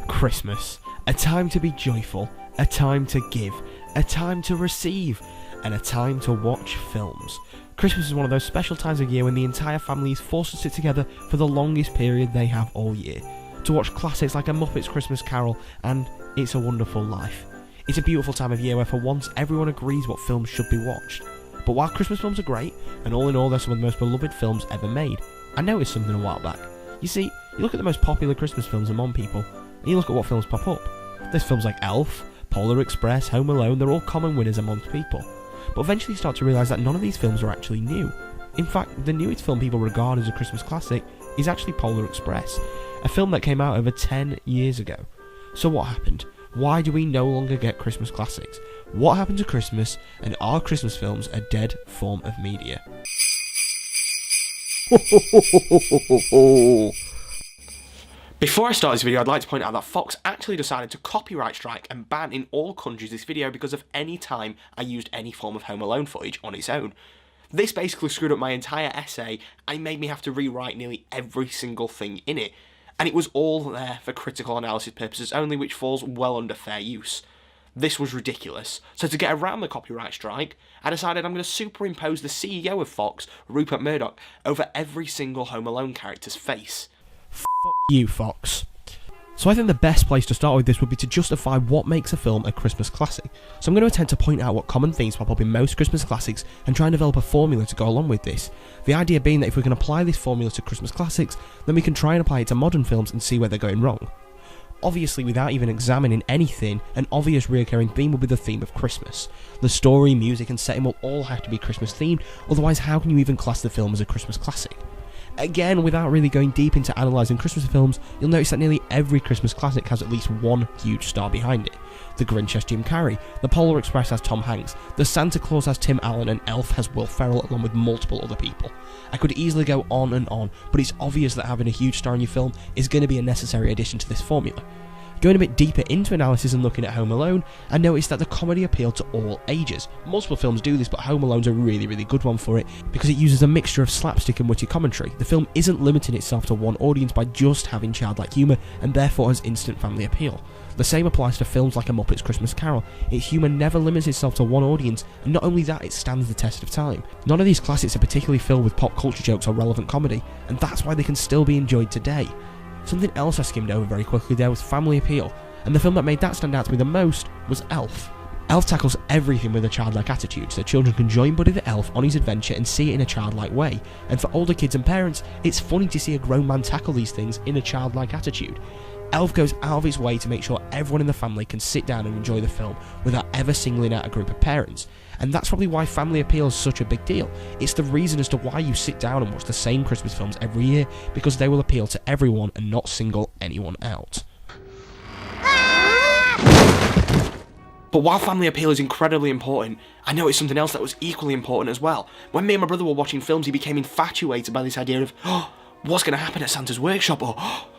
Christmas, a time to be joyful, a time to give, a time to receive, and a time to watch films. Christmas is one of those special times of year when the entire family is forced to sit together for the longest period they have all year, to watch classics like A Muppet's Christmas Carol and It's a Wonderful Life. It's a beautiful time of year where for once everyone agrees what films should be watched. But while Christmas films are great, and all in all they're some of the most beloved films ever made, I noticed something a while back. You see, you look at the most popular Christmas films among people, and you look at what films pop up. There's films like Elf, Polar Express, Home Alone, they're all common winners amongst people. But eventually you start to realise that none of these films are actually new. In fact, the newest film people regard as a Christmas classic is actually Polar Express, a film that came out over 10 years ago. So what happened? Why do we no longer get Christmas classics? What happened to Christmas, and are Christmas films a dead form of media? Before I start this video, I'd like to point out that Fox actually decided to copyright strike and ban in all countries this video because of any time I used any form of Home Alone footage on its own. This basically screwed up my entire essay and made me have to rewrite nearly every single thing in it. And it was all there for critical analysis purposes only, which falls well under fair use. This was ridiculous. So to get around the copyright strike, I decided I'm going to superimpose the CEO of Fox, Rupert Murdoch, over every single Home Alone character's face. F*** you, Fox. So I think the best place to start with this would be to justify what makes a film a Christmas classic. So I'm going to attempt to point out what common themes pop up in most Christmas classics and try and develop a formula to go along with this. The idea being that if we can apply this formula to Christmas classics, then we can try and apply it to modern films and see where they're going wrong. Obviously, without even examining anything, an obvious reoccurring theme will be the theme of Christmas. The story, music and setting will all have to be Christmas themed, otherwise how can you even class the film as a Christmas classic? Again, without really going deep into analysing Christmas films, you'll notice that nearly every Christmas classic has at least one huge star behind it. The Grinch has Jim Carrey, The Polar Express has Tom Hanks, The Santa Claus has Tim Allen, and Elf has Will Ferrell along with multiple other people. I could easily go on, but it's obvious that having a huge star in your film is going to be a necessary addition to this formula. Going a bit deeper into analysis and looking at Home Alone, I noticed that the comedy appealed to all ages. Multiple films do this, but Home Alone's a really good one for it, because it uses a mixture of slapstick and witty commentary. The film isn't limiting itself to one audience by just having childlike humour, and therefore has instant family appeal. The same applies to films like A Muppet's Christmas Carol. Its humour never limits itself to one audience, and not only that, it stands the test of time. None of these classics are particularly filled with pop culture jokes or relevant comedy, and that's why they can still be enjoyed today. Something else I skimmed over very quickly there was family appeal, and the film that made that stand out to me the most was Elf. Elf tackles everything with a childlike attitude, so children can join Buddy the Elf on his adventure and see it in a childlike way, and for older kids and parents, it's funny to see a grown man tackle these things in a childlike attitude. Elf goes out of its way to make sure everyone in the family can sit down and enjoy the film without ever singling out a group of parents. And that's probably why family appeal is such a big deal. It's the reason as to why you sit down and watch the same Christmas films every year, because they will appeal to everyone and not single anyone out. But while family appeal is incredibly important, I noticed something else that was equally important as well. When me and my brother were watching films, he became infatuated by this idea of, what's going to happen at Santa's workshop, or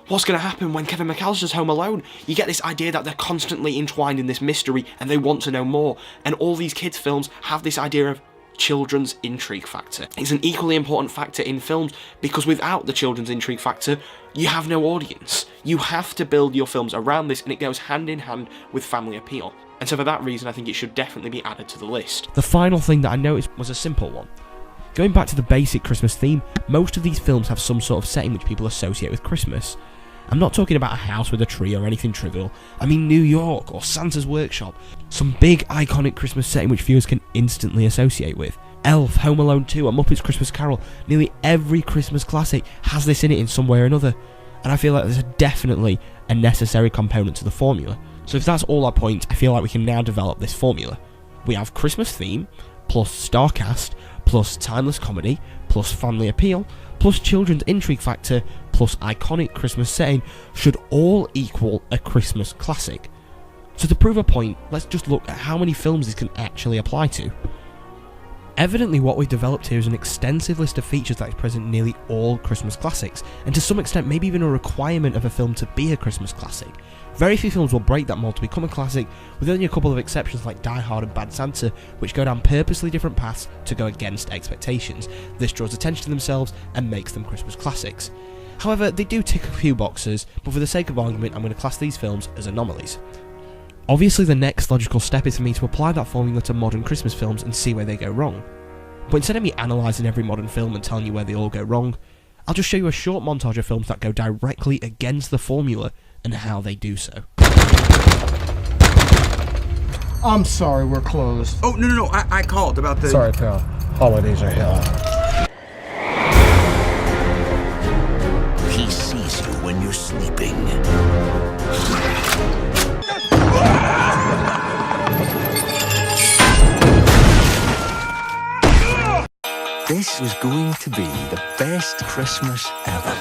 what's going to happen when Kevin McAllister's home alone? You get this idea that they're constantly entwined in this mystery and they want to know more, and all these kids' films have this idea of children's intrigue factor. It's an equally important factor in films because without the children's intrigue factor, you have no audience. You have to build your films around this, and it goes hand in hand with family appeal. And so for that reason, I think it should definitely be added to the list. The final thing that I noticed was a simple one. Going back to the basic Christmas theme, most of these films have some sort of setting which people associate with Christmas. I'm not talking about a house with a tree or anything trivial. I mean New York or Santa's workshop. Some big iconic Christmas setting which viewers can instantly associate with. Elf, Home Alone 2, A Muppet's Christmas Carol. Nearly every Christmas classic has this in it in some way or another. And I feel like there's definitely a necessary component to the formula. So if that's all our points, I feel like we can now develop this formula. We have Christmas theme, plus star cast, plus timeless comedy, plus family appeal, plus children's intrigue factor, plus iconic Christmas setting should all equal a Christmas classic. So to prove a point, let's just look at how many films this can actually apply to. Evidently what we've developed here is an extensive list of features that is present in nearly all Christmas classics, and to some extent maybe even a requirement of a film to be a Christmas classic. Very few films will break that mold to become a classic, with only a couple of exceptions like Die Hard and Bad Santa, which go down purposely different paths to go against expectations. This draws attention to themselves and makes them Christmas classics. However, they do tick a few boxes, but for the sake of argument I'm going to class these films as anomalies. Obviously the next logical step is for me to apply that formula to modern Christmas films and see where they go wrong. But instead of me analysing every modern film and telling you where they all go wrong, I'll just show you a short montage of films that go directly against the formula and how they do so. I'm sorry, we're closed. Oh, no, I called about the... Sorry, pal. Holidays are hell. He sees you when you're sleeping. This was going to be the best Christmas ever.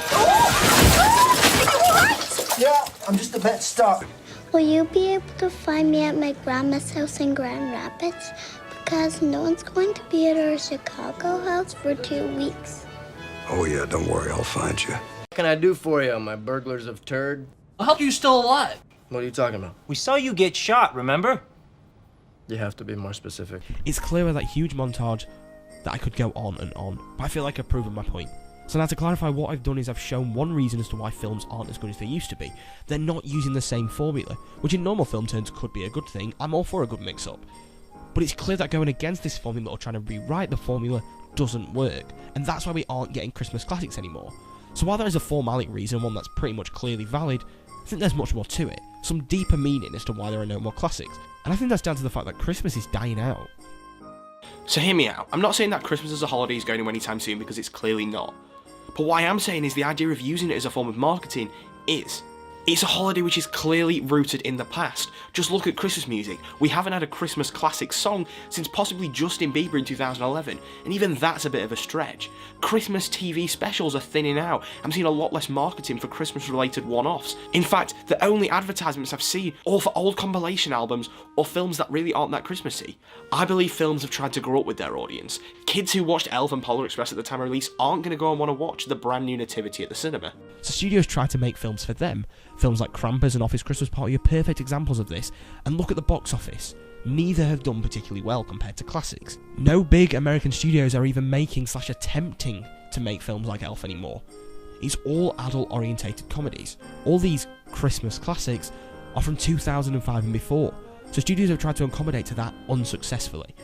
Yeah, I'm just a bit stuck. Will you be able to find me at my grandma's house in Grand Rapids? Because no one's going to be at our Chicago house for 2 weeks. Oh yeah, don't worry, I'll find you. What can I do for you, my burglars of turd? I'll help you still alive. What are you talking about? We saw you get shot, remember? You have to be more specific. It's clear with that huge montage that I could go on and on, but I feel like I've proven my point. So now to clarify, what I've done is I've shown one reason as to why films aren't as good as they used to be. They're not using the same formula, which in normal film terms could be a good thing. I'm all for a good mix-up. But it's clear that going against this formula or trying to rewrite the formula doesn't work, and that's why we aren't getting Christmas classics anymore. So while there is a formalic reason, one that's pretty much clearly valid, I think there's much more to it, some deeper meaning as to why there are no more classics, and I think that's down to the fact that Christmas is dying out. So hear me out, I'm not saying that Christmas as a holiday is going away anytime soon, because it's clearly not. But what I am saying is the idea of using it as a form of marketing is. It's a holiday which is clearly rooted in the past. Just look at Christmas music. We haven't had a Christmas classic song since possibly Justin Bieber in 2011, and even that's a bit of a stretch. Christmas TV specials are thinning out. I'm seeing a lot less marketing for Christmas related one-offs. In fact, the only advertisements I've seen are for old compilation albums or films that really aren't that Christmassy. I believe films have tried to grow up with their audience. Kids who watched Elf and Polar Express at the time of release aren't going to go and want to watch the brand new Nativity at the cinema. So studios try to make films for them. Films like Krampus and Office Christmas Party are perfect examples of this, and look at the box office. Neither have done particularly well compared to classics. No big American studios are even making / attempting to make films like Elf anymore. It's all adult orientated comedies. All these Christmas classics are from 2005 and before, so studios have tried to accommodate to that unsuccessfully.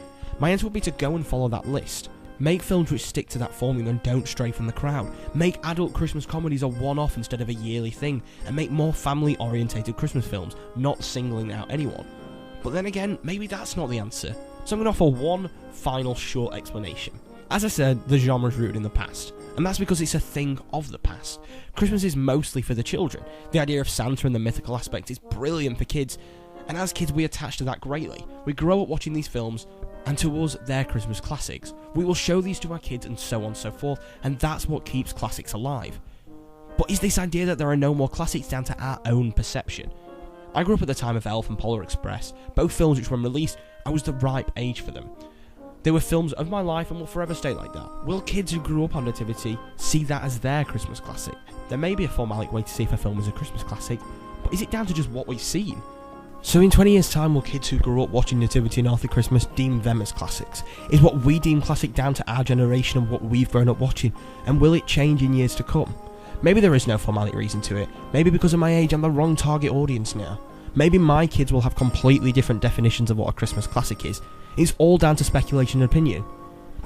My answer would be to go and follow that list. Make films which stick to that formula and don't stray from the crowd. Make adult Christmas comedies a one-off instead of a yearly thing, and make more family-orientated Christmas films, not singling out anyone. But then again, maybe that's not the answer. So I'm going to offer one final short explanation. As I said, the genre is rooted in the past, and that's because it's a thing of the past. Christmas is mostly for the children. The idea of Santa and the mythical aspect is brilliant for kids, and as kids we attach to that greatly. We grow up watching these films, and to us, they're Christmas classics. We will show these to our kids and so on and so forth, and that's what keeps classics alive. But is this idea that there are no more classics down to our own perception? I grew up at the time of Elf and Polar Express, both films which when released, I was the ripe age for them. They were films of my life and will forever stay like that. Will kids who grew up on Nativity see that as their Christmas classic? There may be a formalic way to see if a film is a Christmas classic, but is it down to just what we've seen? So in 20 years time, will kids who grew up watching Nativity and Arthur Christmas deem them as classics? Is what we deem classic down to our generation and what we've grown up watching? And will it change in years to come? Maybe there is no formalic reason to it. Maybe because of my age I'm the wrong target audience now. Maybe my kids will have completely different definitions of what a Christmas classic is. It's all down to speculation and opinion.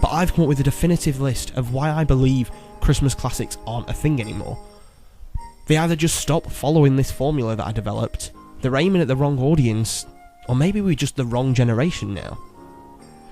But I've come up with a definitive list of why I believe Christmas classics aren't a thing anymore. They either just stop following this formula that I developed, they're aiming at the wrong audience, or maybe we're just the wrong generation now.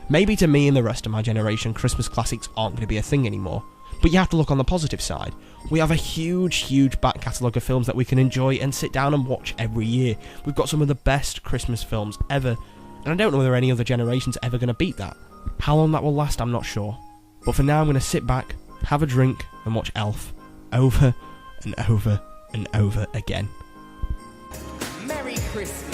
Maybe to me and the rest of my generation, Christmas classics aren't going to be a thing anymore. But you have to look on the positive side. We have a huge back catalogue of films that we can enjoy and sit down and watch every year. We've got some of the best Christmas films ever, and I don't know whether any other generation's ever going to beat that. How long that will last, I'm not sure. But for now, I'm going to sit back, have a drink, and watch Elf over and over and over again. Merry Christmas.